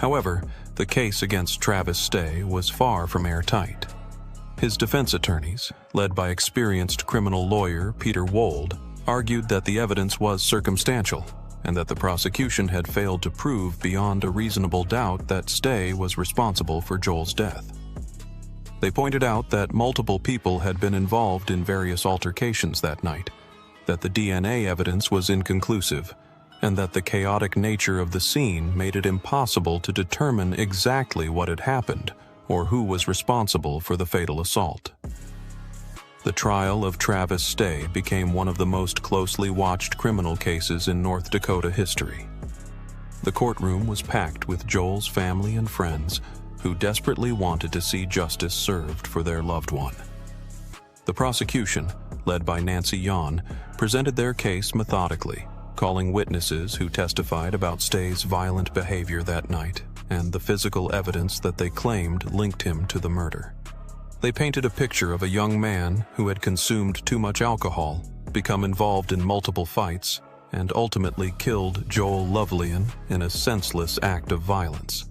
However, the case against Travis Stay was far from airtight. His defense attorneys, led by experienced criminal lawyer Peter Wold, argued that the evidence was circumstantial and that the prosecution had failed to prove beyond a reasonable doubt that Stay was responsible for Joel's death. They pointed out that multiple people had been involved in various altercations that night, that the DNA evidence was inconclusive, and that the chaotic nature of the scene made it impossible to determine exactly what had happened or who was responsible for the fatal assault. The trial of Travis Stay became one of the most closely watched criminal cases in North Dakota history. The courtroom was packed with Joel's family and friends who desperately wanted to see justice served for their loved one. The prosecution, led by Nancy Yon, presented their case methodically, calling witnesses who testified about Stay's violent behavior that night and the physical evidence that they claimed linked him to the murder. They painted a picture of a young man who had consumed too much alcohol, become involved in multiple fights, and ultimately killed Joel Lovelian in a senseless act of violence.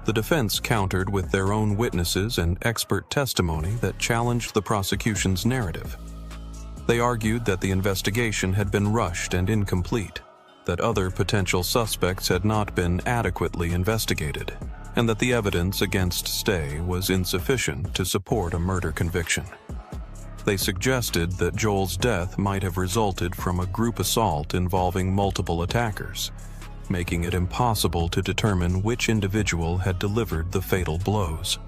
The defense countered with their own witnesses and expert testimony that challenged the prosecution's narrative. They argued that the investigation had been rushed and incomplete, that other potential suspects had not been adequately investigated, and that the evidence against Stay was insufficient to support a murder conviction. They suggested that Joel's death might have resulted from a group assault involving multiple attackers, making it impossible to determine which individual had delivered the fatal blows.